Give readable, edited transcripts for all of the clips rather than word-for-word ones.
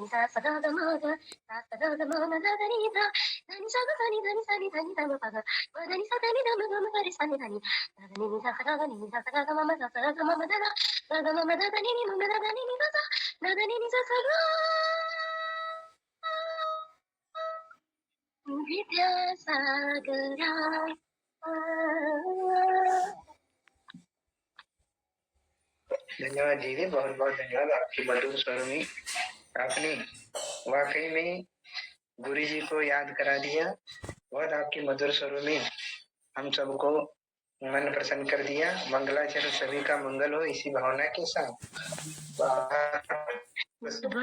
सा सदा ग म ग सा सदा ग म म ग ग नी सा धनी सा ग सा नी धनी सा नी धनी सा ग प ग म धनी सा धनी ध म ग म ग रे सा नी धनी ग ग नी नी सा सदा ग नी नी सा सदा ग म म सा सदा ग म म ध ग ग ग म म ध ध नी नी म म ध ध नी नी सा सा ध ध नी नी सा सा ग विद्यासागरा धन्यवाद दीदी, बहुत बहुत धन्यवाद। आपकी मधुर स्वर में आपने वाकई में गुरु जी को याद करा दिया। बहुत आपकी मधुर स्वर में हम सबको मन प्रसन्न कर दिया। मंगलाचरण सभी का मंगल हो, इसी भावना के साथ प्रस्तुत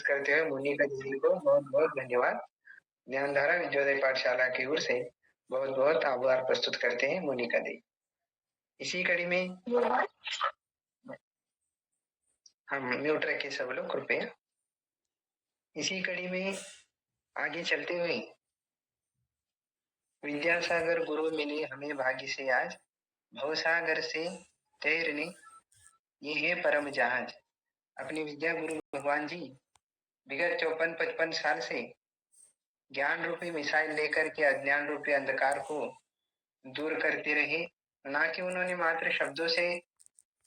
करते हुए मोनिका दीदी को बहुत बहुत धन्यवाद। ज्ञानधारा विद्योदय पाठशाला की ओर से बहुत बहुत आभार प्रस्तुत करते हैं मोनिका दी। इसी कड़ी में हम म्यूट रखे सब लोग कृपया। इसी कड़ी में आगे चलते हुए विद्यासागर गुरु मिले हमें भाग्य से आज, भवसागर से तैरने ये है परम जहाज। अपने विद्या गुरु भगवान जी विगत 54-55 साल से ज्ञान रूपी मिसाइल लेकर के अज्ञान रूपी अंधकार को दूर करते रहे। ना कि उन्होंने मात्र शब्दों से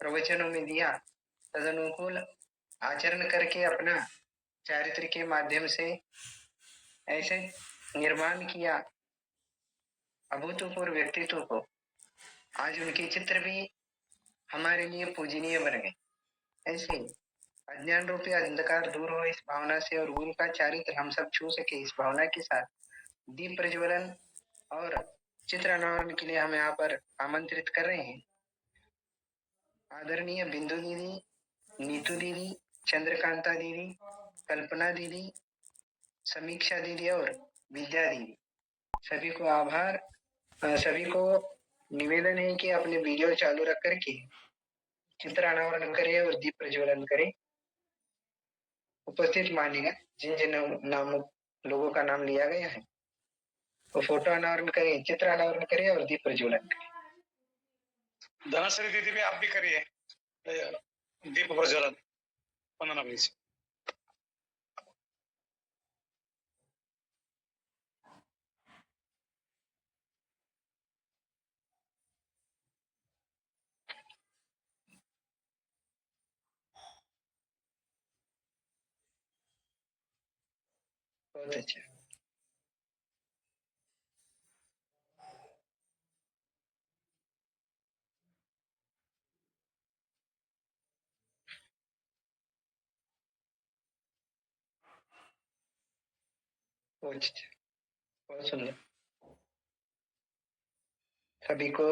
प्रवचनों में दिया, तदनुकूल आचरण करके अपना चारित्र के माध्यम से ऐसे निर्माण किया अभूतपूर्व व्यक्तित्व को। आज उनके चित्र भी हमारे लिए पूजनीय बन गए। ऐसे अज्ञान रूपी अंधकार दूर हो इस भावना से और गुरु का चारित्र हम सब छू सके इस भावना के साथ दीप प्रज्वलन और चित्र अनावरण के लिए हम यहाँ पर आमंत्रित कर रहे हैं आदरणीय बिंदु दीदी, नीतू दीदी, चंद्रकांता दीदी, कल्पना दीदी, समीक्षा दीदी और विद्या दीदी। सभी को आभार। सभी को निवेदन है कि अपने वीडियो चालू रख करके चित्र अनावरण करें और दीप प्रज्वलन करें। उपस्थित मानेगा जिन जिन नाम लोगों का नाम लिया गया है वो फोटो अनावरण करें, चित्र अनावरण करें और दीप प्रज्वलन करें। धनश्री दीदी भी आप भी करिए दीप प्रज्वलन। वंदना प्लीज। बहुत अच्छा। बहुत अच्छा, बहुत सुंदर। सभी को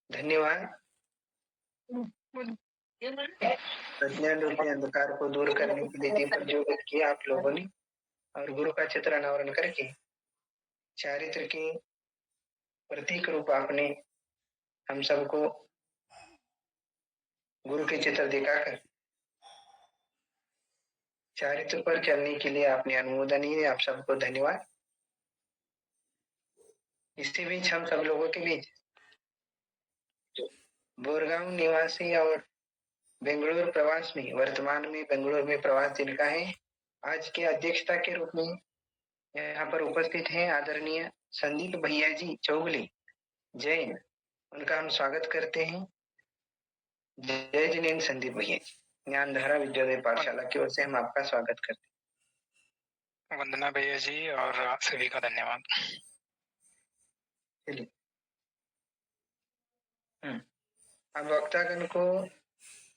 धन्यवाद। अज्ञान रूपी अंधकार को दूर करने के लिए दीप प्रज्वलित किया आप लोगों ने और गुरु का चित्र अनावरण करके चारित्र के प्रतीक रूप आपने हम सबको गुरु के चित्र दिखाकर चारित्र पर चलने के लिए आपने अनुमोदन ही आप सबको धन्यवाद। इसी बीच हम सब लोगों के बीच बोरगांव निवासी और बेंगलुरु प्रवास में वर्तमान में बेंगलुरु में प्रवास जिनका है आज के अध्यक्षता के रूप में यहाँ पर उपस्थित हैं आदरणीय संदीप भैया जी चौगली जैन। उनका हम स्वागत करते हैं। जय जिनेन्द्र संदीप भैया जी, ज्ञानधारा विद्योदय पाठशाला की ओर से हम आपका स्वागत करते हैं। वंदना भैया जी और आप सभी का धन्यवाद। चलिए अब वक्तागण को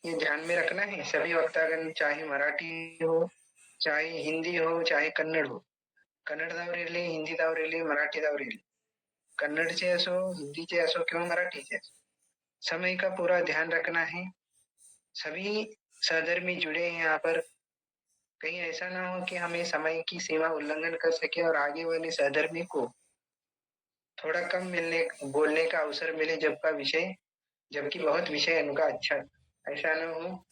ये ध्यान में रखना है, सभी वक्तागण चाहे मराठी हो, चाहे हिंदी हो, चाहे कन्नड़ हो, कन्नडदावर इरली, हिंदीदावर इरली, मराठीदावर इरली, कन्नडचे असो, हिंदीचे असो किंवा मराठीचे असो, समय का पूरा ध्यान रखना है। सभी सहधर्मी जुड़े हैं यहाँ पर, कहीं ऐसा ना हो कि हमें समय की सीमा उल्लंघन कर सके और आगे वाले सहधर्मी को थोड़ा कम मिलने बोलने का अवसर मिले जबकि बहुत विषय उनका अच्छा, ऐसा न हो।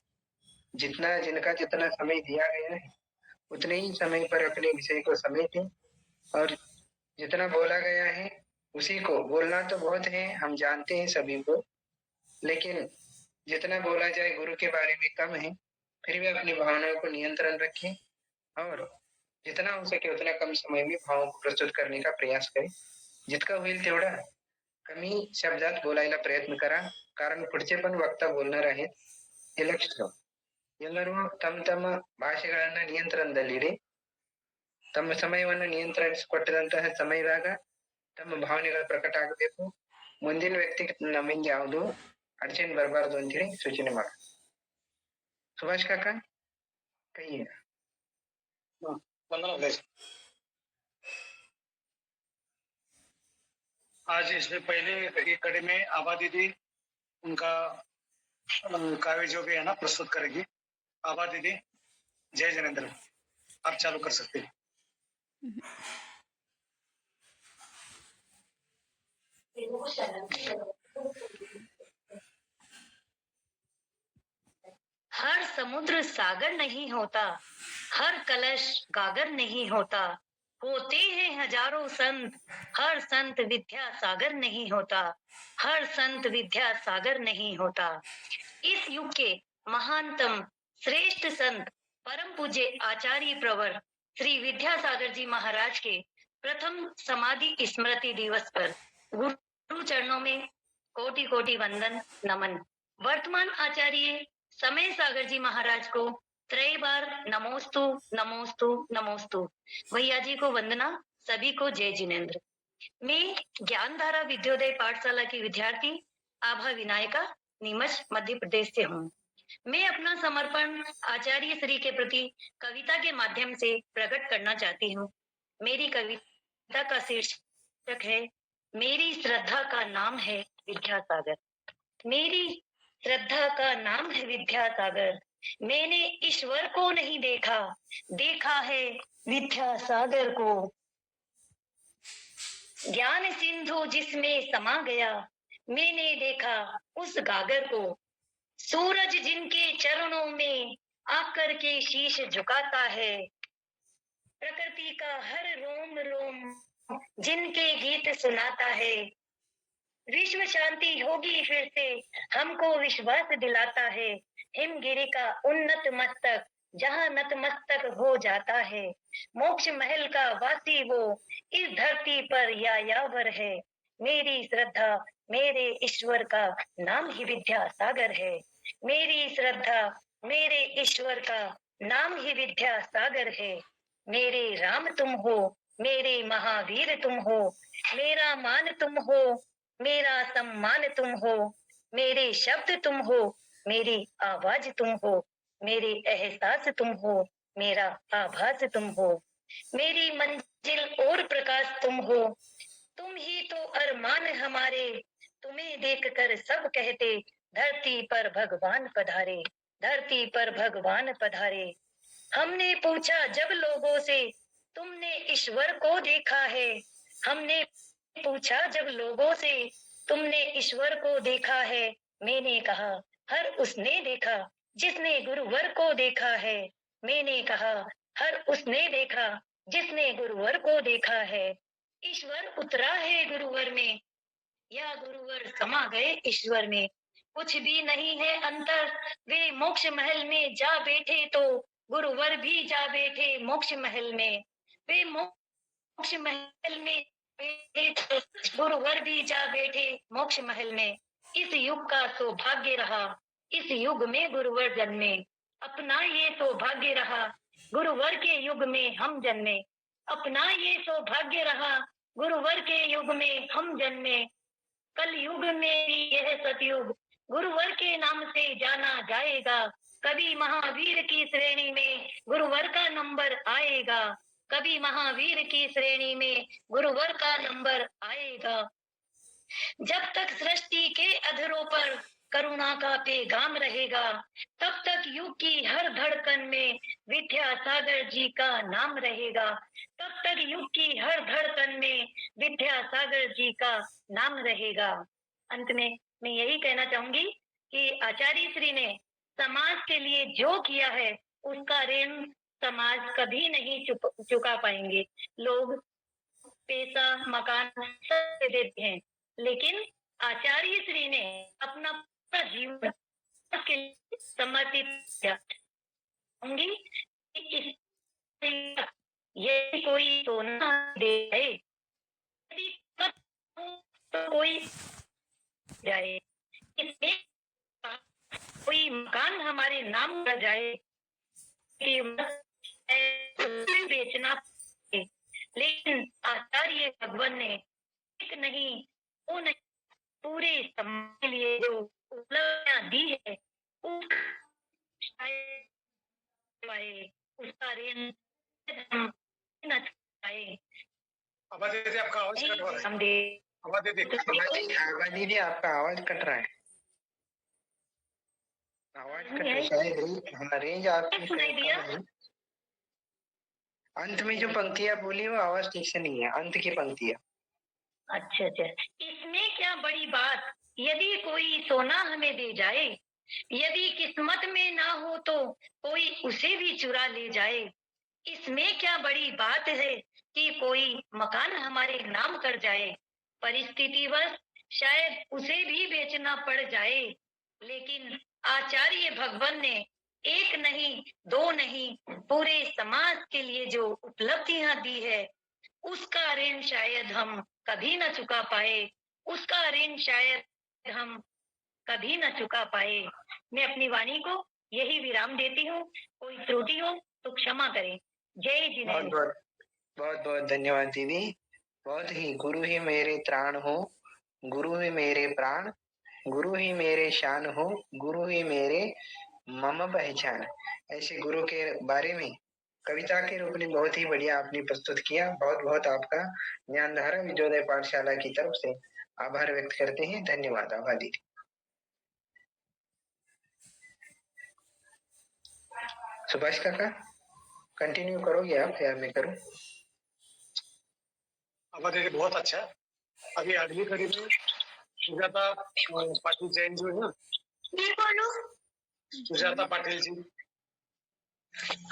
जिनका जितना समय दिया गया है उतने ही समय पर अपने विषय को समेटें और जितना बोला गया है उसी को बोलना तो बहुत है, हम जानते हैं सभी को, लेकिन जितना बोला जाए गुरु के बारे में कम है। फिर भी अपनी भावनाओं को नियंत्रण रखें और जितना हो सके उतना कम समय में भावों को प्रस्तुत करणे का प्रयास करें. जितका होईल तेवढा कमी शब्दात बोलायला प्रयत्न करा, कारण पुढचे पण वक्ता बोलणार आहेत हे लक्ष ठेवा. ಎಲ್ಲರೂ ತಮ್ಮ ತಮ್ಮ ಭಾಷೆಗಳನ್ನ ನಿಯಂತ್ರಣದಲ್ಲಿಡಿ. ತಮ್ಮ ಸಮಯವನ್ನು ನಿಯಂತ್ರಿಸಿಕೊಟ್ಟಂತಹ ಸಮಯದಾಗ ತಮ್ಮ ಭಾವನೆಗಳು ಪ್ರಕಟ ಆಗಬೇಕು. ಮುಂದಿನ ವ್ಯಕ್ತಿ ನಮ್ಮಿಂದ ಯಾವುದು ಅಡಚಣೆ ಬರಬಾರದು ಅಂತೇಳಿ ಸೂಚನೆ ಮಾಡ. ಸುಭಾಷ್ ಕಾका कही है. वंदना भाई। आज इसमें पहले एक कड़ी में आभा दीदी उनका काव्य जो भी है ना प्रस्तुत करेगी. आभा दीदी, जय जिनेंद्र, आप चालू कर सकते हैं. हर समुद्र सागर नहीं होता, हर कलश गागर नहीं होता. होते हैं हजारों संत, हर संत विद्या सागर नहीं होता, हर संत विद्या सागर नहीं होता. इस युग के महानतम श्रेष्ठ संत परम पूज्य आचार्य प्रवर श्री विद्यासागर जी महाराज के प्रथम समाधि स्मृति दिवस पर गुरु चरणों में कोटि कोटि वंदन नमन. वर्तमान आचार्य समय सागर जी महाराज को त्रय बार नमोस्तु नमोस्तु नमोस्तु. भैया जी को वंदना, सभी को जय जिनेंद्र. मैं ज्ञानधारा विद्योदय पाठशाला की विद्यार्थी आभा विनायका नीमच मध्य प्रदेश से हूँ. मैं अपना समर्पण आचार्य श्री के प्रति कविता के माध्यम से प्रकट करना चाहती हूँ. मेरी कविता का शीर्षक है मेरी श्रद्धा का नाम है विद्यासागर. मेरी श्रद्धा का नाम है विद्यासागर. मैंने ईश्वर को नहीं देखा, देखा है विद्यासागर को. ज्ञान सिंधु जिसमें समा गया, मैंने देखा उस गागर को. सूरज जिनके चरणों में आकर के शीश झुकाता है, प्रकृति का हर रोम रोम जिनके गीत सुनाता है. विश्व शांति होगी फिर से हमको विश्वास दिलाता है. हिमगिरी का उन्नत मस्तक जहाँ नतमस्तक हो जाता है. मोक्ष महल का वासी वो इस धरती पर यायावर है. मेरी श्रद्धा मेरे ईश्वर का नाम ही विद्यासागर है. मेरी श्रद्धा मेरे ईश्वर का नाम ही विद्यासागर है. मेरे राम तुम हो, मेरे महावीर तुम हो, मेरा मान तुम हो, मेरा सम्मान तुम हो. मेरे शब्द तुम हो, मेरी आवाज तुम हो, मेरे एहसास तुम हो, मेरा आभास तुम हो. मेरी मंजिल और प्रकाश तुम हो, तुम ही तो अरमान हमारे. तुम्हें देखकर सब कहते धरती पर भगवान पधारे, धरती पर भगवान पधारे. हमने पूछा जब लोगों से तुमने ईश्वर को देखा है. हमने पूछा जब लोगों से तुमने ईश्वर को देखा है. मैंने कहा हर उसने देखा जिसने गुरुवर को देखा है. मैंने कहा हर उसने देखा जिसने गुरुवर को देखा है. ईश्वर उतरा है गुरुवर में, या गुरुवर समा गए ईश्वर में. कुछ भी नहीं है अंतर, वे मोक्ष महल में जा बैठे तो गुरुवर भी जा बैठे मोक्ष महल में. वे मोक्ष महल में बैठे तो गुरुवर भी जा बैठे मोक्ष महल में. इस युग का सौभाग्य रहा, इस युग में गुरुवर जन्मे. अपना ये सौभाग्य रहा, गुरुवर के युग में हम जन्मे. अपना ये सौभाग्य रहा, गुरुवर के युग में हम जन्मे. कल युग में भी यह सतयुग गुरुवर के नाम से जाना जाएगा. कभी महावीर की श्रेणी में गुरुवर का नंबर आएगा. कभी महावीर की श्रेणी में गुरुवर का नंबर आएगा. जब तक सृष्टि के अधरों पर करुणा का पैगाम रहेगा, तब तक युग की हर धड़कन में विद्यासागर जी का नाम रहेगा. तब तक युग की हर धड़कन में विद्यासागर जी का नाम रहेगा. अंत में मैं यही कहना चाहूंगी कि आचार्य श्री ने समाज के लिए जो किया है उसका ऋण समाज कभी नहीं चुका पाएंगे. लोग पैसा मकान सब दे देते हैं, लेकिन आचार्य श्री ने अपना पूरा जीवन के लिए समर्पित किया. यदि कोई सोना दे जाए, यदि तो कोई जाए, इसमें कोई मकान हमारे नाम कर जाए, उसे बेचना पड़े। लेकिन आचार्य भगवान ने एक नहीं, वो नहीं, पूरे समाज के लिए जो उपलब्धियां दी है, उसका ऋण हम न चुकाए। आवाज दीदी आपका आवाज कट हो रहा है। हम दे आवाज दीदी दीदी आपका आवाज कट रहा है। आवाज कट रहा है, शायद रेंज आपकी सुनाई दिया? कम है। अंत में जो पंक्तियां बोली वो आवाज ठीक से नहीं है, अंत की पंक्तियां। अच्छा अच्छा, इसमें क्या बड़ी बात, यदि कोई सोना हमें दे जाए, यदि किस्मत में ना हो तो कोई उसे भी चुरा ले जाए। इसमें क्या बड़ी बात है कि कोई मकान हमारे नाम कर जाए, परिस्थितिवश शायद उसे भी बेचना पड़ जाए। लेकिन आचार्य भगवान ने एक नहीं, दो नहीं, पूरे समाज के लिए जो उपलब्धियां दी है, उसका ऋण शायद हम कभी न चुका पाए, उसका ऋण शायद हम कभी न चुका पाए। मैं अपनी वाणी को यही विराम देती हूँ। कोई त्रुटि हो तो क्षमा करें। जय बहुत जिनेन्द्र। बहुत बहुत बहुत धन्यवाद दीदी। बहुत ही, गुरु ही मेरे त्राण हो, गुरु ही मेरे प्राण, गुरु ही मेरे शान हो, गुरु ही मेरे मम पहचान। ऐसे गुरु के बारे में कविता के रूप में बहुत ही बढ़िया आपने प्रस्तुत किया। बहुत बहुत आपका ज्ञानधारा विद्योदय पाठशाला की तरफ से आभार व्यक्त करते हैं। धन्यवाद। आभार दीदी। सुभाष काका कंटिन्यू करोगे आप या मैं करूं? आवाज दीदी बहुत अच्छा। अभी अगली कड़ी में सुजाता पाटिल जैन जो है ना, बोलो। सुजाता पाटिल जी।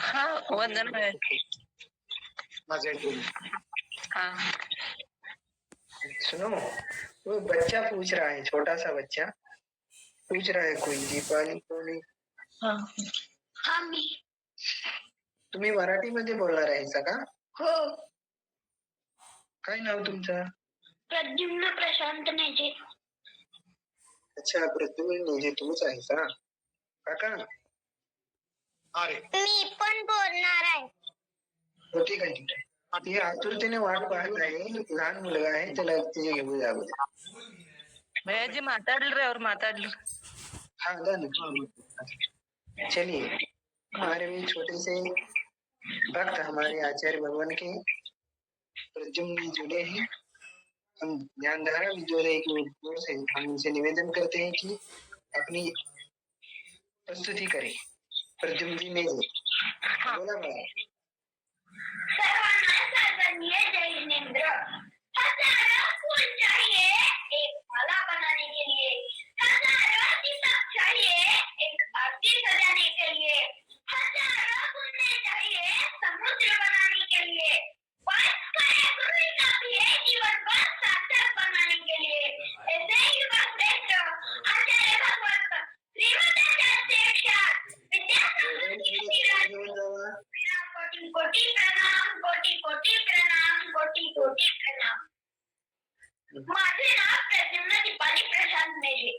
हाँ वंदन है। हाँ जैन जी। हाँ सुनो, वो बच्चा पूछ रहा है, छोटा सा बच्चा पूछ रहा है, कोई दीपावली कोणी हाँ हाँ मी तुम्ही मराठीमध्ये बोलणार आहे का? हो. काय नाव तुमचं? प्रद्युम्न प्रशांत नेजे. अच्छा, प्रद्युम्न नेजे तुम्हीच आहे का काका? हाँ रे। मी पण बोलणार आहे. हो ठीक आहे ठीक आहे. ती आतुरतेने वाट पाहत आहे, लहान मुलगा आहे, त्याला तिचे घेऊन जाऊ द्या. भैयाजी माताडल्रे और माताडल। हाँ चलिए, हमारे भी छोटे से भक्त हमारे आचार्य भगवान के प्रद्युम्न जुड़े हैं। हम ज्ञानधारा विद्योदय की ओर से हम उनसे निवेदन करते हैं कि अपनी प्रस्तुति करें। प्रद्युम्न जी ने बोला बाबा। सर्वांना साधनीय जय जिनेन्द्र. हजारों फूल चाहिए एक माला बनाने के लिए, हजारों दीपक चाहिए एक आरती सजाने के लिए, हजारों गुन्ने चाहिए समुद्र बनाने के लिए, पर खड़े गुरु का भी है जीवन को सार्थक बनाने के लिए. ऐसे ही श्रेष्ठ आचार्य भगवंत श्रीमदाचार्य विद्या कोटि प्रणाम, कोटि कोटि प्रणाम, कोटि कोटि प्रणाम. माझे नाव प्रद्युम्न दीपाली प्रशांत नेजे.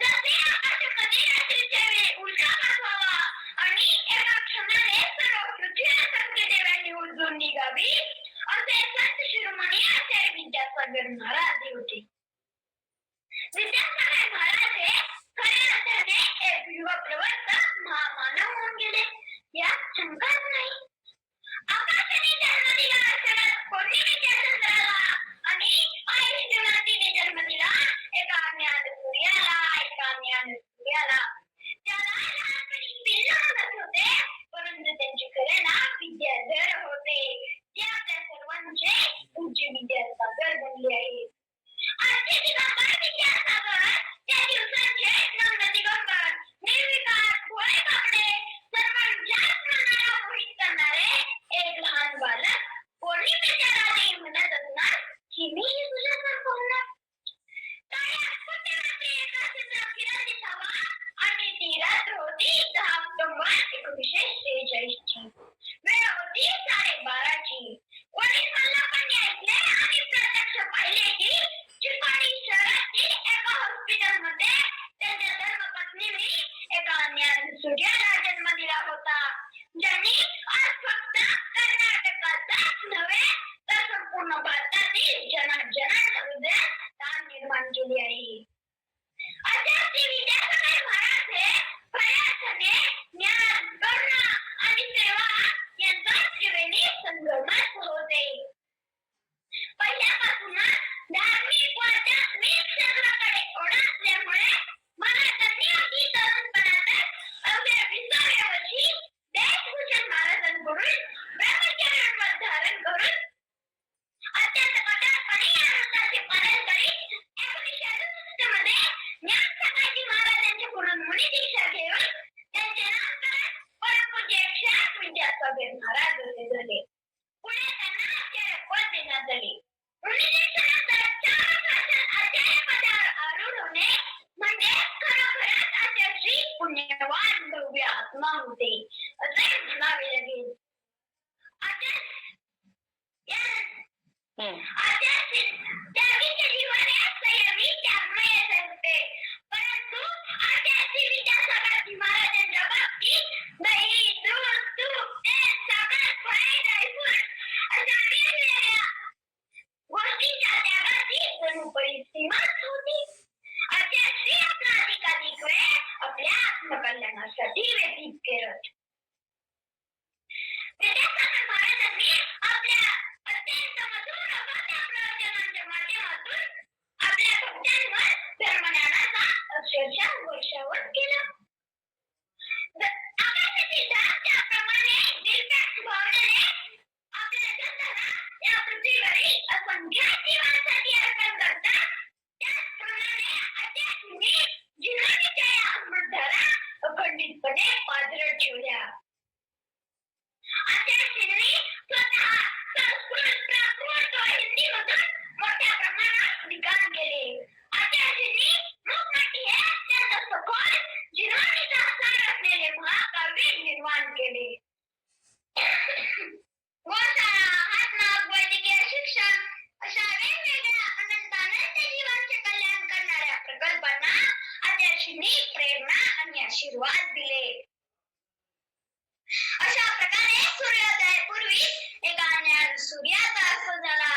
जसे आकाश कधी रात्रीच्या वेळी उल्कापात व्हावा आणि एका क्षणाने सर्व पृथ्वीला संकेत देवाने उलटून निघावी, असे संत शिरोमणी आचार्य विद्यासागर महाराज होते. विद्यासागर महाराज हे खऱ्या अर्थाने एक युवा प्रवर्तक महामानव होऊन गेले, यात शंकाच नाही. आकाशाने जन्म दिला, शरद पौर्णिमेच्या चंद्राला, आणि आई शिवरात्रीने जन्म दिला एका ज्ञान सूर्याला, एका ज्ञान सूर्याला. त्याला लहानपणी पिल्ल म्हणत होते, परंतु त्यांचे खरे नाव विद्याधर होते. ते आपल्या सर्वांचे पूज्य विद्यासागर बनले आहे. आजचे दिगंबर विद्यासागर त्या दिवसाचे नंद दिगंबर, निर्विकार, भोळे बापडे, सर्वांच्याच मनाला मोहित करणारे एक लहान बालक पौर्णिमेच्या रात्री म्हणत असणार की मी तुझ्यासारखं होणार. काळ्या पुण्यवती एकादशीचा किरण दिसावा, आणि ती रात्र होती 10 ऑक्टोबर 1946 ची. वेळ होती गोष्टीच्या त्यागाची जणू सीमाच होती. अशा श्री आपला अधिकाधिक वेळ आपल्या आत्मकल्याणासाठी व्यतीत करत. विद्यासागर महाराजांनी आपल्या अत्यंत मधुर अफाट प्रवचनांच्या माध्यमातून आपल्या भक्तांवर धर्मज्ञानाचा अक्षरशः वर्षावत केला. आकाशातील ढगाप्रमाणे निर्भीक भावनेने आपल्या जगताला या पृथ्वीवरील असंख्य जीवांसाठी अर्पण करतात. त्याचप्रमाणे अध्यात्मी जीवनाच्या या अमृतधारा अखंडितपणे पाझरत ठेवल्या. आचार्यांनी स्वतः संस्कृत, प्राकृत व हिंदीमधून मोठ्या प्रमाणात लिखाण केले. आचार्यांनी लोकनाट्य हे अत्यंत सखोल जीवनाचा सार असलेले महाकाव्य निर्माण केले. गोशाळा, हातमाग, वैद्यकीय शिक्षण अशा वेगवेगळ्या अनंत जीवांचे कल्याण करणाऱ्या प्रकल्पांना आचार्यांनी प्रेरणा आणि आशीर्वाद दिले. अशा प्रकारे सूर्योदयापूर्वी एका ज्ञान सूर्याचा अस्त झाला.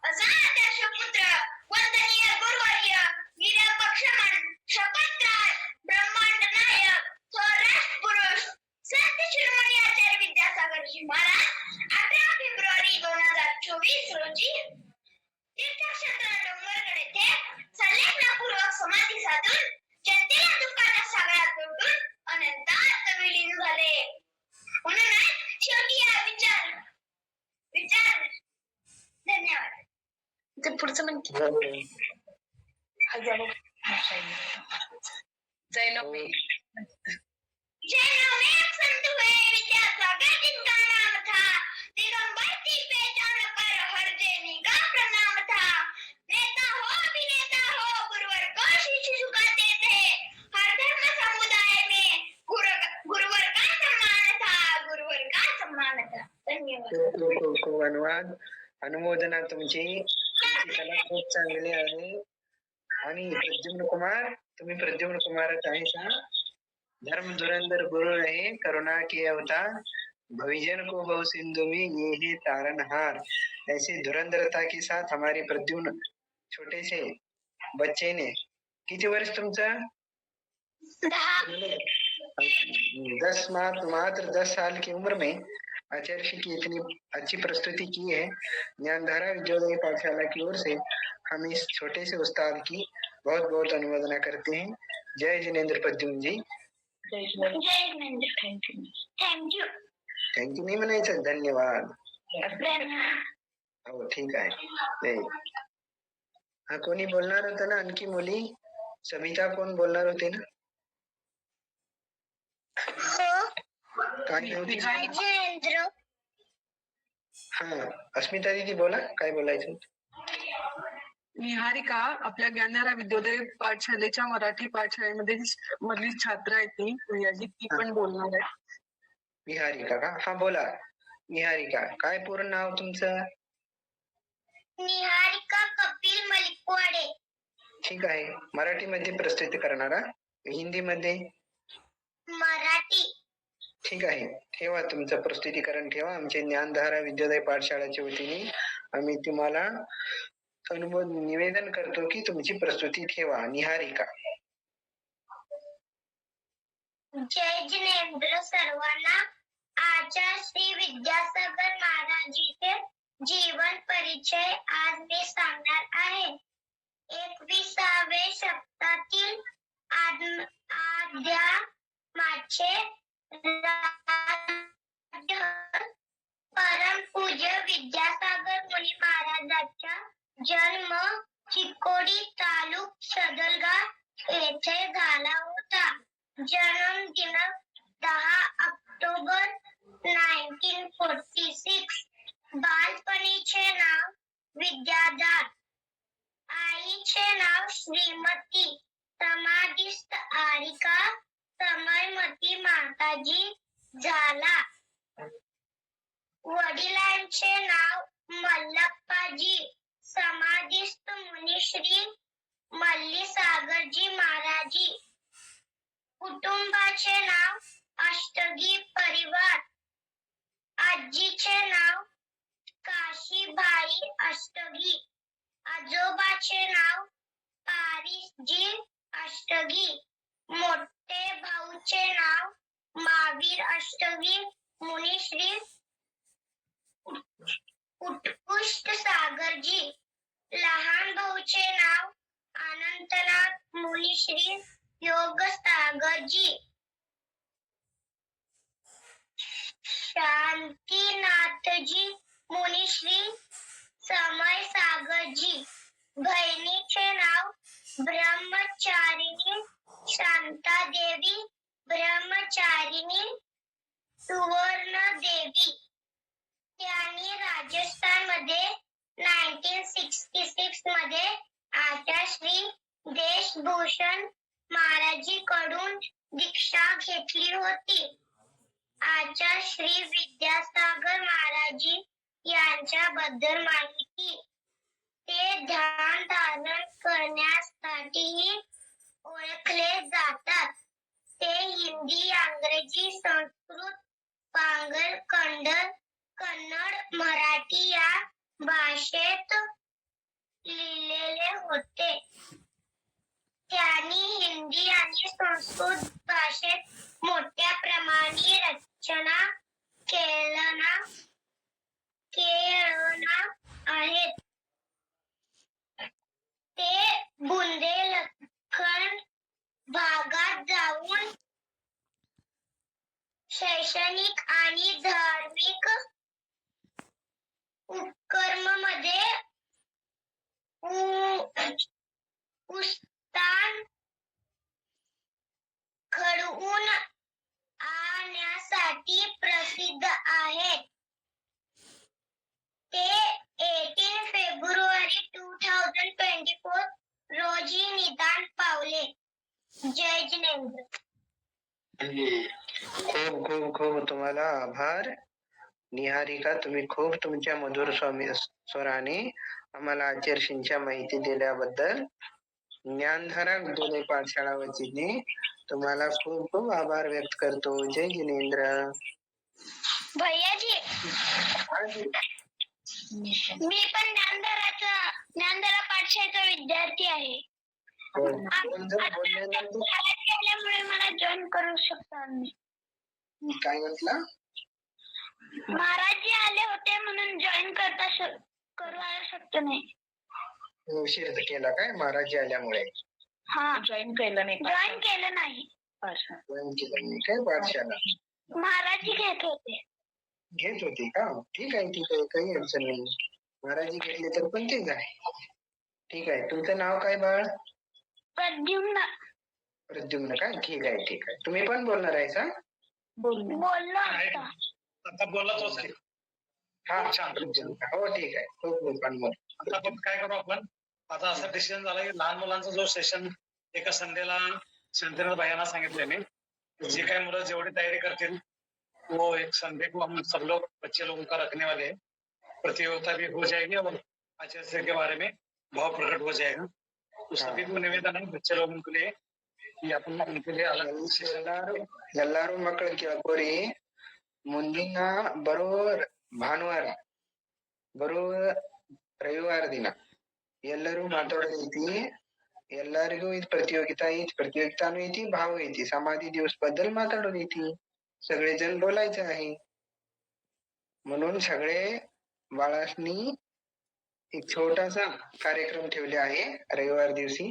असा आदर्श पुत्र, वंदनीय गुरुवर्य, वीरपक्षमण, शपथकार, ब्रह्मांड नायक, स्वराष्ट्र पुरुष, संत शिरोमणी आचार्य विद्यासागरजी महाराज 18 फेब्रुवारी 2024 रोजी तीर्थक्षेत्र डोंगरगड येथे संलेखनापूर्वक समाधी साधून जनतेला दुःखाच्या सागरात लोटून अनंतात विलीन झाले. म्हणूनच शेवटी हा विचार धन्यवाद. ते पुढचं म्हण जैनो में जैनों में एक संत हुए विद्यासागर जिनका नाम था. दिगंबर की पहचान पर हर जैनी का प्रणाम था. नेता हो अभिनेता हो गुरुवर को शीश झुकाते थे. हर धर्म समुदाय में गुरुवर का सम्मान था. गुरुवर का सम्मान था. धन्यवाद. खूप अनुवाद अनुमोदना तुमची कला खूप चांगली आहे. आणि प्रद्युम्न कुमार, तुम्ही प्रद्युम्न कुमारच आहे का? धर्म धुरंधर गुरु रहे करुणा के अवतार, भविजन को बहु सिंधु में ये है तारनहार. ऐसे धुरंधरता के साथ हमारे प्रद्युम्न छोटे से बच्चे ने, किती वर्ष तुमचं? मात्र 10 साल की उम्र में आचार्य की इतनी अच्छी प्रस्तुति की है. ज्ञानधारा विद्योदय पाठशाला की ओर से हम इस छोटे से उस्ताद की बहुत बहुत अनुमोदना करते हैं. जय जिनेंद्र प्रद्युम्न जी. जय जिनेंद्र. थँक्यू. थँक्यू नाही म्हणायचं, धन्यवाद. धन्यवाद. हो ठीक आहे. हा कोणी बोलणार होतं ना आणखी मुली? सविता कोण बोलणार होते ना? काय होती? जिनेंद्र. हा अस्मिता दीदी बोला, काय बोलायचं? निहारिका आपल्या ज्ञानधारा विद्योदय पाठशालेच्या मराठी पाठशाळेमध्ये मधली छात्र आहे ती प्रियाजी, ती पण बोलणार आहे. निहारिका का? हा बोला. निहारिका, काय पूर्ण नाव तुमचं? निहारिका कपिल मलिकवाडे. ठीक आहे. मराठीमध्ये प्रस्तुती करणारा, हिंदीमध्ये? मराठी. ठीक आहे, ठेवा तुमचं प्रस्तुतीकरण ठेवा. आमचे ज्ञानधारा विद्योदय पाठशाळेच्या वतीने आम्ही तुम्हाला निवेदन करतो की तुमची प्रस्तुती ठेवा. निहारिका. जय जिनेंद्र सर्वांना. आचार्य श्री विद्यासागर महाराजीचे जीवन परिचय आज मी सांगणार आहे. 21व्या शतकातील आद्या माचे परम पूज्य विद्यासागर मुनी महाराजांचा जन्म चिकोडी तालुक सदलगा येथे झाला होता. जन्म दिनांक 10 ऑक्टोबर 1946. बालपणीचे नाव विद्याधर. आईचे नाव श्रीमती. समाधीस्थ आरिका समयमती माताजी झाला. वडिलांचे नाव मल्लप्पाजी. समाधीस्थ मुनिश्री मल्लीसागरजी महाराजी. कुटुंबाचे नाव अष्टगी परिवार. आजीचे नाव काशीबाई अष्टगी. आजोबाचे नाव पारिसजी अष्टगी. मोठे भाऊचे नाव महावीर अष्टगी. मुनिश्री उत्कृष्ट सागरजी. लहान भाऊचे नाव अनंतनाथ मुनिश्री योग सागरजी. शांतीनाथजी मुनिश्री समय सागरजी. बहिणीचे नाव ब्रह्मचारिणी शांतादेवी ब्रह्मचारिणी सुवर्ण देवी. त्यांनी राजस्थानमध्ये 1966 मध्ये आचार्य देशभूषण महाराजी कडून दीक्षा घेतली होती. आचार्य विद्यासागर महाराजी यांच्याबद्दल माहिती. ते ध्यान धारण करण्यासाठीही ओळखले जातात. ते हिंदी, इंग्रजी, संस्कृत, पांगल, कन्नड, मराठी या भाषेत लिहिलेले होते. त्यांनी हिंदी आणि संस्कृत भाषेत मोठ्या प्रमाणे रचना केल्या आहेत. ते बुंदेलखंड भागात जाऊन शैक्षणिक आणि धार्मिक उपक्रमांमध्ये उत्साह घडवून आणण्यासाठी प्रसिद्ध आहेत. ते 18 फेब्रुवारी 2024 रोजी निधन पावले. जय जिनेंद्र. खूप खूप खूप तुम्हाला आभार निहारिका. तुम्ही खूप तुमच्या मधुर स्वराने आम्हाला आचार्यशींच्या माहिती दिल्याबद्दल ज्ञानधारा विद्यालय पाठशाळा वतीने तुम्हाला खूप खूप आभार व्यक्त करतो. जय जिनेंद्र. भैयाजी, मी पण ज्ञानधारा पाठशाळेचा विद्यार्थी आहे. केल्यामुळे मला जॉईन करू शकता आम्ही. काय म्हटलं? महाराज जी आले होते म्हणून जॉईन करू शकतो नाही. उशीर केला काय महाराज आल्यामुळे? हा, जॉईन केलं नाही. जॉईन केलं नाही काय पाठशाळा महाराज घेत होते का? ठीक आहे काही अडचण नाही. महाराज घेतले तर पण तेच आहे. ठीक आहे. तुमचं नाव काय बाळ? प्रद्युम्न काय? ठीक आहे. तुम्ही पण बोलणार आहे का? बोललो आता बोलत होते. हा, हो ठीक आहे. खूप पण बोल. आता आपण काय करू, आपण आता असा डिसिजन झाला की लहान मुलांचा जो सेशन एका संडेला शंतनाथ भाईंना सांगितले मी, जे काही मुलं जेवढी तयारी करतील वो एक संडे को हम सब लोग बच्चे लोगों का रखने वाले हैं. प्रतियोगिता भी हो जाएगी और आचार्य के बारे में भाव प्रकट हो जाएगा. तो सभी को निवेदन है बच्चे लोगों के लिए कि अपन उनके लिए अलग ಎಲ್ಲರೂ ಮಕ್ಕಳು ಕೇಳ್ಕೋರಿ. ಮುಂದಿನ ಭಾನುವಾರ ರವಿವಾರ ದಿನ ಎಲ್ಲರೂ ಮಾತಾಡೋದೈತಿ. ಎಲ್ಲರಿಗೂ ಇದು प्रतियोगिता ಐತಿ, प्रतियोगिताನು ಐತಿ, भाव ಐತಿ. समाधी दिवस बद्दल माताडोदೈತಿ. सगळेजण बोलायचं आहे. म्हणून सगळे बाळांनी एक छोटासा कार्यक्रम ठेवले आहे रविवार दिवशी.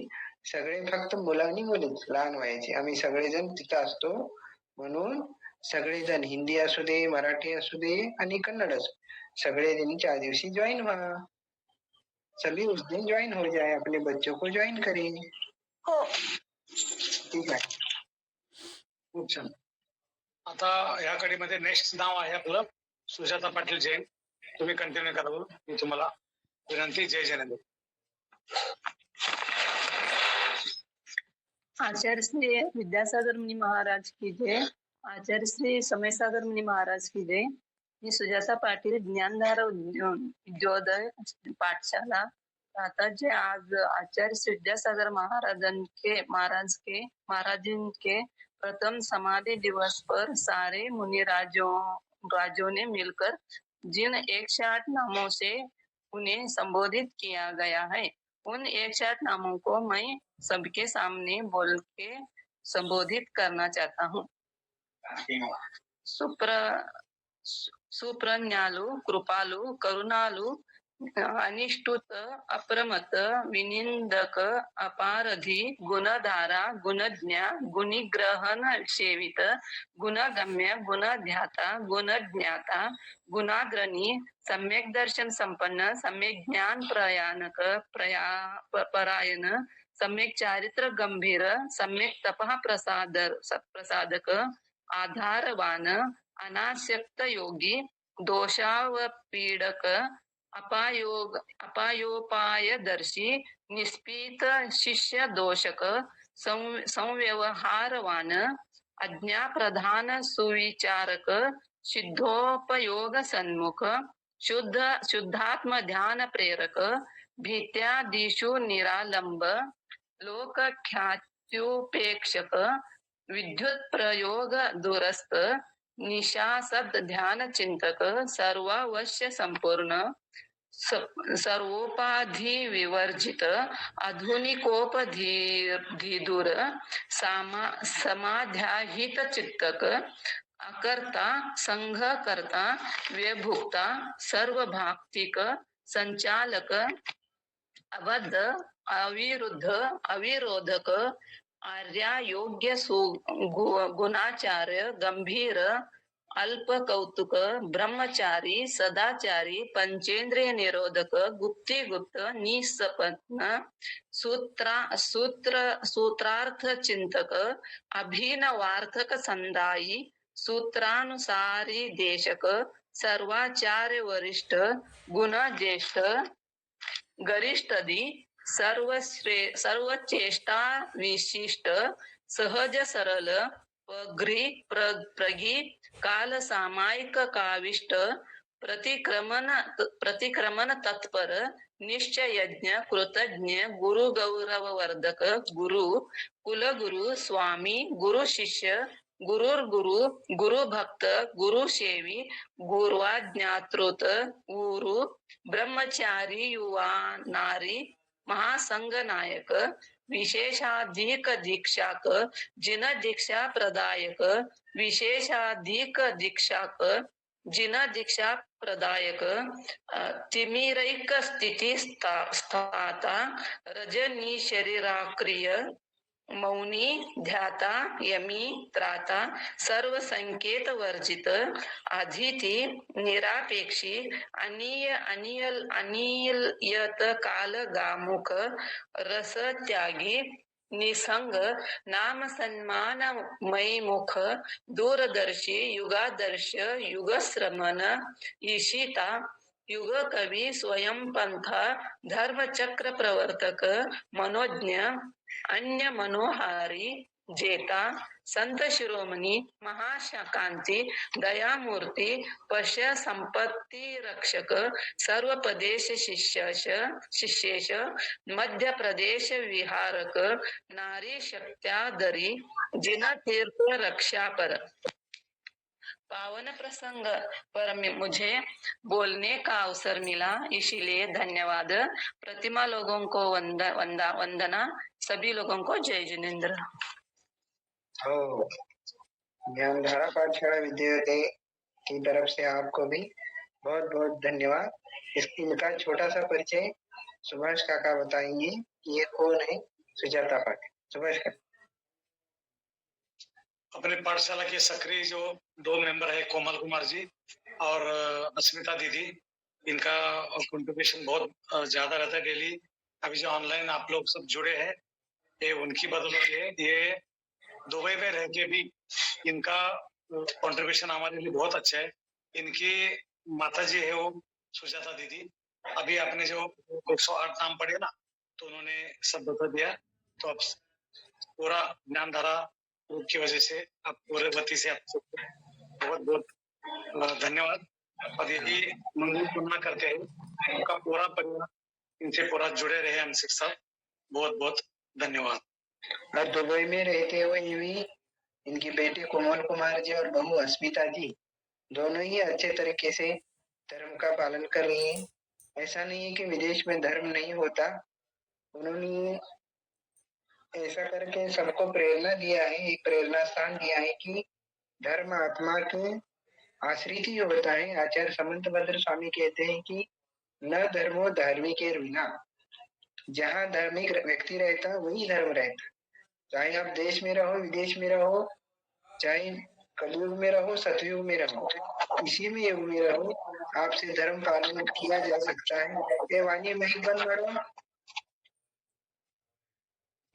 सगळे फक्त मुलांनी बोलायचे, लहान वयाचे. आम्ही सगळेजण तिथं असतो म्हणून सगळेजण हिंदी असू दे, मराठी असू दे आणि कन्नड असू, सगळे दिन 4 दिवशी ज्वाइन हुआ. सभी उस दिन ज्वाइन हो जाए, अपने बच्चों को ज्वाइन करें. हो, ठीक आहे. खूप छान. आता या कडीमध्ये नेक्स्ट नाव आहे आपलं सुजाता पाटील जैन. तुम्ही कंटिन्यू करावं मी तुम्हाला विनंती. जय जिनेंद्र. आचार्य श्री विद्यासागर मुनि महाराज की जय. आचार्य श्री समय सागर मुनि महाराज की जय. मी सुजाता पाटील, ज्ञानधारा विद्योदय पाठशाला आता जे आज आचार्य श्री विद्यासागर महाराज के प्रथम समाधि दिवस पर सारे मुनि राजों ने मिलकर जिन 108 नामों से उन्हें संबोधित किया गया है, उन 108 नामों को मैं सबके सामने बोल के संबोधित करना चाहता हूँ। सुप्रज्ञालु, कृपालु, करुणालु, अनिष्टुत, अप्रमत, विनिंदक, अपारधी, गुणधारा, गुणज्ञा, गुणिग्रहण सेवित, गुणगम्य, गुणध्याता, गुणज्ञाता, गुणाग्रणी, सम्यक दर्शन संपन्न, सम्यक ज्ञान परायण, सम्यक चारित्र गंभीर, सम्यक तपः प्रसादक, आधारवान, अनासक्त योगी, दोषावपीडक, अपायोपायदर्शी, निष्पीत शिष्य दोषक, संव्यवहारवान, अज्ञा प्रधान सुविचारक, सिद्धोपयोग सन्मुख, शुद्धात्म ध्यान प्रेरक, भीत्यादिषु निरालंब, लोक ख्यात्युपेक्षक, विद्युत प्रयोग दूरस्थ, निशाशब्द ध्यान चिंतक, सर्वावश्य संपूर्ण, सर्वोपाधि विवर्जित, आधुनिकोपधीधूर, समाध्याहित चित्तक, अकर्ता, संघकर्ता, व्यभुक्ता, सर्वभाक्तिक, संचालक, अबद्ध, अविरुद्ध, अविरोधक, आर्या, योग्य, गुणाचार्य, गंभीर, अल्प कौतुक, ब्रह्मचारी, सदाचारी, पंचेंद्रिय निरोधक, गुप्ती गुप्त, निसपन्न, सूत्रार्थ चिंतक, अभिनवार्थक संदायी, सूत्रानुसारी देशक, सर्वाचार्य वरिष्ठ, गुण ज्येष्ठ, गरिष्ठदी, सर्वचेष्टा विशिष्ट, सहज सरल, प्रगी, काल सामायिक काविष्ट, प्रतिक्रमण तत्पर, निश्चय यज्ञ, कृतज्ञ, गुरु गौरववर्धक, गुरु, कुलगुरु, स्वामी, गुरु शिष्य, गुरुर्गुरु, गुरु भक्त, गुरु सेवी, गुरुवाज्ञातृत, गुरु, ब्रह्मचारी, युवा नारी, महासंघ नायक, विशेषाधिक दीक्षाक, जिन दीक्षा प्रदायक, विशेषाधिक दीक्षाक, जिन दीक्षा प्रदायक, तिमिरैक स्थिति स्थाता, रजनी शरीराक्रिय, मौनी, ध्याता, यमी, त्राता, सर्व संकेत वर्जित, अधीति, निरापेक्षी, अनियत काल गामुख, रस त्यागी, निसंग, नाम सन्मान मयमुख, दूरदर्शी, युगादर्श, युगश्रमण, ईशिता, युग कवि, स्वयं पंथा, धर्म चक्र प्रवर्तक, मनोज्ञ, अन्य मनोहारी, जेता, संत शिरोमणी, महाशाकांती, दयामूर्ती, पश्य संपत्ति रक्षक, सर्व प्रदेश शिष्येश, मध्य प्रदेश विहारक, नारी शक्त्यादरी, जिन तीर्थ रक्षा पर, पावन प्रसंग पर मुझे बोलने का अवसर मिला, इसीलिए धन्यवाद। प्रतिमा लोगों को वंदना, सभी लोगों को जय जिनेन्द्र। हो, ज्ञानधारा पाठशाला विद्यार्थी की तरफ से आपको भी बहुत बहुत धन्यवाद। इनका छोटा सा परिचय सुभाष काका बताएंगे कि ये कौन है। सुजाता पाटिल, सुभाष काका। अपने पाठशाला के सक्रिय जो 2 मेंबर है, कोमल कुमार जी और अस्मिता दीदी, इनका कंट्रीब्यूशन बहुत ज्यादा रहता है डेली। अभी जो ऑनलाइन आप लोग सब जुड़े हैं, ये उनकी बदौलत है। ये दुबई में रह के भी इनका कंट्रीब्यूशन हमारे लिए बहुत अच्छा है। इनकी माता जी है वो सुजाता दीदी, अभी आपने जो 108 नाम पढ़े ना, तो उन्होंने सब बता दिया। तो अब पूरा ज्ञानधारा की वजह से आप पूरे गति से आपको बहुत बहुत धन्यवाद। और यदि मंगल कामना करते हैं उनका पूरा परिवार इनसे पूरा जुड़े रहे हमसे सब। बहुत बहुत धन्यवाद। और दुबई में रहते हुए भी इनकी बेटी कोमल कुमार जी और बहू अस्मिता जी दोनों ही अच्छे तरीके से धर्म का पालन कर रही हैं। ऐसा नहीं है कि विदेश में धर्म नहीं होता, उन्होंने ऐसा करके सबको प्रेरणा दिया है, एक प्रेरणा स्थान दिया है कि धर्म आत्मा के आश्रित ही होता है। आचार्य समंतभद्र स्वामी कहते हैं कि न धर्मो धार्मिक बिना, जहाँ धार्मिक व्यक्ति रहता वही धर्म रहता। चाहे आप देश में रहो, विदेश में रहो, चाहे कलयुग में रहो, सतयुग में रहो, किसी भी युग में रहो, आपसे धर्म पालन किया जा सकता है। ये वाणी में ही बंद करो,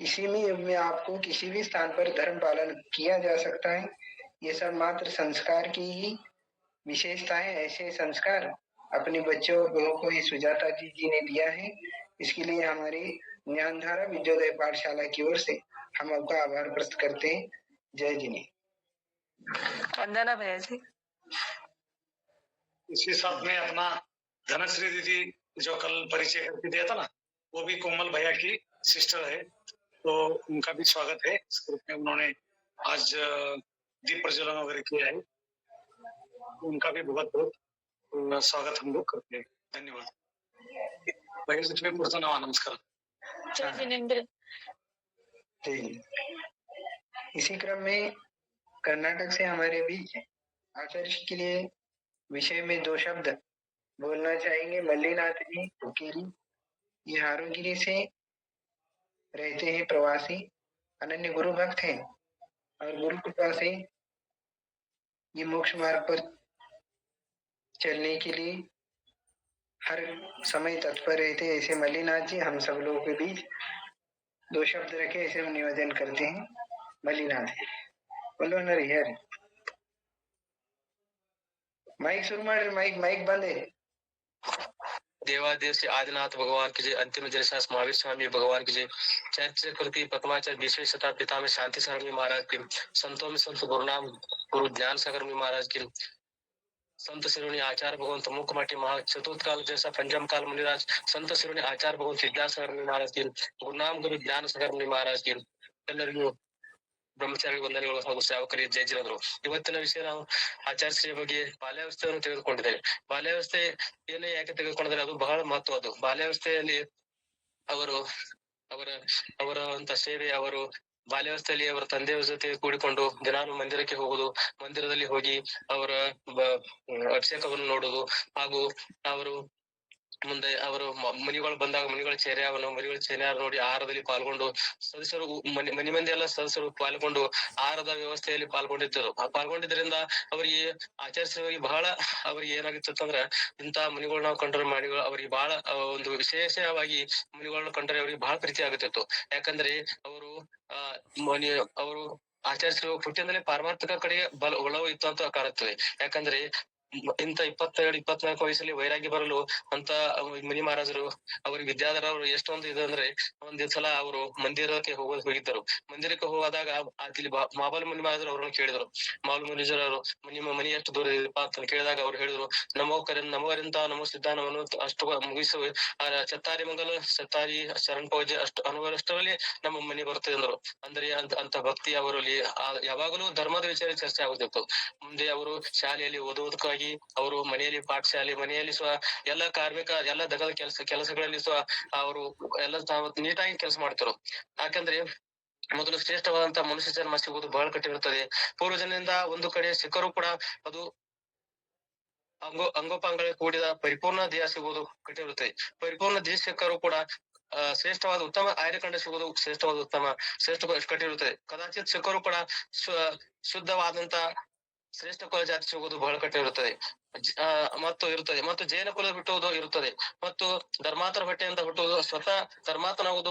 किसी भी युग में आपको किसी भी स्थान पर धर्म पालन किया जा सकता है। ये सब मात्र संस्कार की ही विशेषता है। ऐसे संस्कार अपने बच्चों और बहुओं को ही सुजाता जी ने दिया है। इसके लिए हमारी ज्ञानधारा विद्योदय पाठशाला की ओर से हम आपका आभार प्रकट करते हैं। जय जिने। वंदना भैया जी। इसी साथ में अपना धनश्री दीदी जो कल परिचय करके दिया था ना, वो भी कोमल भैया की सिस्टर है, तो उनका भी स्वागत है इस ग्रुप में। उन्होंने आज दीप प्रज्वलन वगैरह किया है, उनका भी बहुत बहुत स्वागत हम लोग करते हैं। धन्यवाद भैया जी, तुम्हें पुढचं नाव नमस्कार। जय जिनेंद्र। इसी क्रम में कर्नाटक से हमारे बीच आचार्य के लिए विषय में 2 शब्द बोलना चाहेंगे मल्लीनाथ जी उकेरी। ये हारोगिरी से रहते हैं, प्रवासी अनन्य गुरु भक्त हैं और गुरु कृपा से ये मोक्ष मार्ग पर चलने के लिए हर समय तत्पर रहते। ऐसे मल्लीनाथ जी हम सब लोगों के बीच 2 शब्द रखे, ऐसे हम निवेदन करते हैं। मल्लीनाथ जी बोलो न हरि। माइक शुरू माड्ರಿ, माइक बंद है। देवादेव से आदिनाथ भगवान की जय, अंतिम जलसा महावीर स्वामी भगवान की जय, चैत्र कृति प्रथमाचार्य 20वें शताब्दी पिता में शांति सागर में महाराज की, संतों में संत गुरुनाम गुरु ज्ञान सागर में महाराज की, संत शिरोणी आचार्य भगवंत मुखमाटी महा चतुर्थ काल जैसा पंचम काल मुनिराज, संत शिरोणी आचार्य भगवंत विद्यासागर में महाराज की, गुरुनाम गुरु ज्ञान सागर में महाराज की, ಎಲ್ಲರಿಗೂ ಬ್ರಹ್ಮಚಾರಿ ವಂದನೆಗಳು ಹಾಗೂ ಸೇವಕರಿಗೆ ಜಯ ಜಿರಂದ್ರು. ಇವತ್ತಿನ ವಿಷಯ ನಾವು ಆಚಾರ್ಯ ಬಗ್ಗೆ ಬಾಲ್ಯಾವಸ್ಥೆಯನ್ನು ತೆಗೆದುಕೊಂಡಿದ್ದೇವೆ. ಬಾಲ್ಯಾವಸ್ಥೆ ಏನೇ ಯಾಕೆ ತೆಗೆದುಕೊಂಡಿದ್ದಾರೆ, ಅದು ಬಹಳ ಮಹತ್ವದ್ದು. ಬಾಲ್ಯಾವಸ್ಥೆಯಲ್ಲಿ ಅವರು ಅವರ ಅಂತ ಸೇವೆ, ಅವರು ಬಾಲ್ಯಾವಸ್ಥೆಯಲ್ಲಿ ಅವರ ತಂದೆಯ ಜೊತೆ ಕೂಡಿಕೊಂಡು ದಿನಾಲು ಮಂದಿರಕ್ಕೆ ಹೋಗುದು, ಮಂದಿರದಲ್ಲಿ ಹೋಗಿ ಅವರ ಅಭಿಷೇಕವನ್ನು ನೋಡುದು, ಹಾಗೂ ಅವರು ಮುಂದೆ ಅವರು ಮನಿಗಳು ಬಂದಾಗ ಮನಿಗಳ ಚೇರ್ಯ ನೋಡಿ ಆಹಾರದಲ್ಲಿ ಪಾಲ್ಗೊಂಡು ಸದಸ್ಯರು ಮನಿ ಮಂದಿ ಎಲ್ಲ ಸದಸ್ಯರು ಪಾಲ್ಗೊಂಡು ಆಹಾರದ ವ್ಯವಸ್ಥೆಯಲ್ಲಿ ಪಾಲ್ಗೊಂಡಿದ್ದರು. ಪಾಲ್ಗೊಂಡಿದ್ರಿಂದ ಅವರಿಗೆ ಆಚರಿಸುವವರಿಗೆ ಬಹಳ ಅವ್ರಿಗೆ ಏನಾಗಿತ್ತು ಅಂದ್ರೆ, ಇಂತಹ ಮನಿಗಳು ನಾವು ಕಂಡ್ರೆ ಮನಿಗಳು ಅವ್ರಿಗೆ ಬಹಳ ಒಂದು ವಿಶೇಷವಾಗಿ ಮನಿಗಳನ್ನ ಕಂಡ್ರೆ ಅವ್ರಿಗೆ ಬಹಳ ಪ್ರೀತಿ ಆಗುತ್ತಿತ್ತು. ಯಾಕಂದ್ರೆ ಅವರು ಅವರು ಆಚರಿಸಿರುವ ಹುಟ್ಟಿಂದಲೇ ಪಾರಮಾರ್ಥಿಕ ಕಡೆಗೆ ಒಲವು ಇತ್ತು ಅಂತ ಕಾಣುತ್ತದೆ. ಯಾಕಂದ್ರೆ ಇಂತ 22-24 ವಯಸ್ಸಲ್ಲಿ ವೈರಾಗ್ಯ ಬರಲು ಅಂತ ಮುನಿ ಮಹಾರಾಜರು ಅವ್ರಿಗೆ ವಿದ್ಯಾಧರವರು ಎಷ್ಟೊಂದು ಇದೆ ಅಂದ್ರೆ, ಒಂದ್ ಸಲ ಅವರು ಮಂದಿರಕ್ಕೆ ಹೋಗಿದ್ದರು. ಮಂದಿರಕ್ಕೆ ಹೋದಾಗ ಅಲ್ಲಿ ಮಾಬಲ್ ಮುನಿ ಮಹಾರಾಜರು ಅವ್ರನ್ನ ಕೇಳಿದ್ರು. ಮಾಬಲ್ ಮುನಿಜರವರು ನಿಮ್ಮ ಮನಿ ಎಷ್ಟು ದೂರ ಇದೆಯಪ್ಪ ಅಂತ ಕೇಳಿದಾಗ ಅವ್ರು ಹೇಳಿದ್ರು, ನಮೋರಿಂದ ನಮೋ ಸಿದ್ಧಾನವನ್ನು ಅಷ್ಟು ಮುಗಿಸುವ ಚತ್ತಾರಿ ಮಂಗಲ ಚತ್ತಾರಿ ಶರಣ್ ಪೂಜೆ ಅಷ್ಟು ಅನುವಷ್ಟರಲ್ಲಿ ನಮ್ಮ ಮನೆ ಬರ್ತದೆ ಅಂದ್ರು. ಅಂದ್ರೆ ಅಂತ ಭಕ್ತಿ ಅವರಲ್ಲಿ ಯಾವಾಗಲೂ ಧರ್ಮದ ವಿಚಾರ ಚರ್ಚೆ ಆಗುತ್ತಿತ್ತು. ಮುಂದೆ ಅವರು ಶಾಲೆಯಲ್ಲಿ ಓದುವುದಕ್ಕಾಗಿ ಅವರು ಮನೆಯಲ್ಲಿ ಪಾಠಶಾಲೆ, ಮನೆಯಲ್ಲಿ ಎಲ್ಲ ಕಾರ್ಮಿಕ ಎಲ್ಲ ದಗದ ಕೆಲಸಗಳಲ್ಲಿ ಅವರು ಎಲ್ಲ ನೀಟಾಗಿ ಕೆಲಸ ಮಾಡ್ತಾರೆ. ಯಾಕಂದ್ರೆ ಮೊದಲು ಶ್ರೇಷ್ಠವಾದಂತಹ ಮನುಷ್ಯ ಜನ್ಮ ಸಿಗುವುದು ಬಹಳ ಕಠಿಣಿರುತ್ತದೆ. ಪೂರ್ವಜನಿಂದ ಒಂದು ಕಡೆ ಸಿಕ್ಕರೂ ಕೂಡ ಅದು ಅಂಗೋಪಾಂಗಗಳಿಗೆ ಕೂಡಿದ ಪರಿಪೂರ್ಣ ದೇಹ ಸಿಗುವುದು ಕಠಿಣಿರುತ್ತದೆ. ಪರಿಪೂರ್ಣ ದೇಹ ಸಿಕ್ಕರೂ ಕೂಡ ಶ್ರೇಷ್ಠವಾದ ಉತ್ತಮ ಆಯ್ಕೆಂಡ ಸಿಗುವುದು ಶ್ರೇಷ್ಠ ಕಠಿಣಿರುತ್ತದೆ. ಕದಾಚಿತ್ ಸಿಕ್ಕರೂ ಕೂಡ ಶುದ್ಧವಾದಂತ ಶ್ರೇಷ್ಠ ಕುಲ ಜಾತಿ ಸಿಗುವುದು ಬಹಳ ಕಠಿಣಿರುತ್ತದೆ ಮತ್ತು ಜೈನ ಕುಲ ಹುಟ್ಟುವುದು ಇರುತ್ತದೆ, ಮತ್ತು ಧರ್ಮಾಂತರ ಹೊಟ್ಟೆಯಿಂದ ಹುಟ್ಟುವುದು ಸ್ವತಃ ಧರ್ಮಾಂತನಾಗುವುದು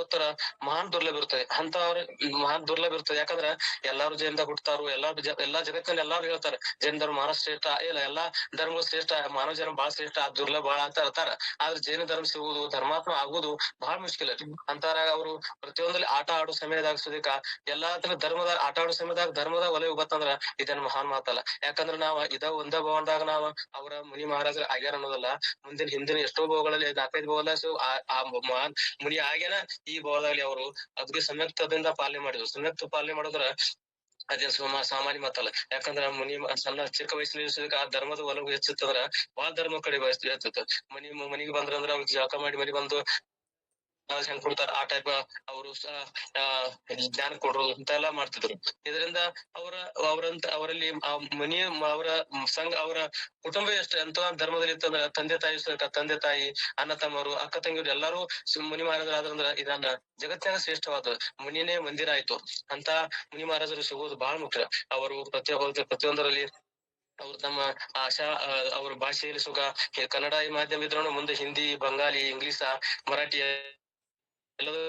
ಉತ್ತರ ಮಹಾನ್ ದುರ್ಲಭ ಇರುತ್ತದೆ. ಅಂತವ್ರ ಮಹಾನ್ ದುರ್ಲಭ ಇರುತ್ತದೆ. ಯಾಕಂದ್ರೆ ಎಲ್ಲಾರು ಜೈನದಾಗ ಹುಟ್ಟತಾರು, ಎಲ್ಲಾ ಜಗತ್ತಿನಲ್ಲಿ ಎಲ್ಲಾರು ಹೇಳ್ತಾರೆ ಜೈನ ಧರ್ಮ ಬಹಳ ಶ್ರೇಷ್ಠ, ಇಲ್ಲ ಎಲ್ಲಾ ಧರ್ಮಗಳು ಶ್ರೇಷ್ಠ, ಮಾನವ ಜನ್ಮ ಬಹಳ ಶ್ರೇಷ್ಠ, ದುರ್ಲಭ ಬಹಳ ಅಂತ ಹೇಳ್ತಾರ. ಆದ್ರೆ ಜೈನ ಧರ್ಮ ಸಿಗುವುದು, ಧರ್ಮಾತ್ಮ ಆಗುವುದು ಬಹಳ ಮುಷ್ಕಿಲ್. ಅಂತಾರ ಅವರು ಪ್ರತಿಯೊಂದಲ್ಲಿ ಆಟ ಆಡೋ ಸಮಯದಾಗ ಸುದೀಕ ಎಲ್ಲಾದ್ರ ಧರ್ಮದ ಆಟ ಆಡೋ ಸಮಯದಾಗ ಧರ್ಮದ ಒಲವು ಗೊತ್ತಂದ್ರ ಇದನ್ನ ಮಹಾನ್ ಮಾತಲ್ಲ. ಯಾಕಂದ್ರೆ ನಾವ್ ಒಂದ ಭವನದಾಗ ನಾವ್ ಅವರ ಮುನಿ ಮಹಾರಾಜರ ಆಗ್ಯಾರ ಅನ್ನೋದಲ್ಲ, ಹಿಂದಿನ ಎಷ್ಟೋ ಭಾವಗಳಲ್ಲಿ 4-5 ಭಾವದಲ್ಲಿ ಆ ಮಹಾನ್ ಮುನಿ ಆಗ್ಯಾನ ಈ ಭಾವದಲ್ಲಿ ಅವರು ಅದ್ರ ಸಂಯುಕ್ತದಿಂದ ಪಾಲನೆ ಮಾಡಿದ್ರು. ಸಂಯುಕ್ತ ಪಾಲನೆ ಮಾಡಿದ್ರ ಅದೇನ್ ಸಾಮಾನ್ಯ ಮಾತಲ್ಲ. ಯಾಕಂದ್ರ ಮುನಿ ಸಣ್ಣ ಚಿಕ್ಕ ವಯಸ್ಸಿನ ಆ ಧರ್ಮದ ಒಲವು ಹೆಚ್ಚಿತ್ತಂದ್ರ ಬಾಳ ಧರ್ಮ ಕಡೆ ಹೆಚ್ಚಿತ್ತು. ಮನಿಗೆ ಬಂದ್ರಂದ್ರ ಅವ್ರಿಗೆ ಜಳಕ ಮಾಡಿ ಮನಿ ಬಂದು ಹೆಂಗ್ ಕೊಡ್ತಾರ ಆ ಟೈಪ್ ಅವರು ಜ್ಞಾನ ಕೊಡೋದು ಇಂತೆಲ್ಲಾ ಮಾಡ್ತಿದ್ರು. ಇದರಿಂದ ಅವರಲ್ಲಿ ಆ ಮನಿ ಅವರ ಸಂಘ ಅವರ ಕುಟುಂಬ ಎಷ್ಟು ಎಂತ ಧರ್ಮದಲ್ಲಿ ಇತ್ತಂದ್ರ ತಂದೆ ತಾಯಿ ಅಣ್ಣ ತಮ್ಮರು ಅಕ್ಕ ತಂಗಿಯರು ಎಲ್ಲಾರು ಮುನಿ ಮಹಾರಾಜರಾದ್ರಂದ್ರ ಇದನ್ನ ಜಗತ್ತಿನ ಶ್ರೇಷ್ಠವಾದ ಮುನಿನೇ ಮಂದಿರ ಆಯ್ತು ಅಂತ ಮುನಿ ಮಹಾರಾಜರು ಸಿಗೋದು ಬಹಳ ಮುಖ್ಯ. ಅವರು ಪ್ರತಿಯೊಂದರಲ್ಲಿ ಅವ್ರು ತಮ್ಮ ಅವ್ರ ಭಾಷೆಯಲ್ಲಿ ಸುಖ ಕನ್ನಡ ಮಾಧ್ಯಮ ಇದ್ರೂ ಮುಂದೆ ಹಿಂದಿ, ಬಂಗಾಲಿ, ಇಂಗ್ಲಿಷ್, ಮರಾಠಿ ಎಲ್ಲದೂ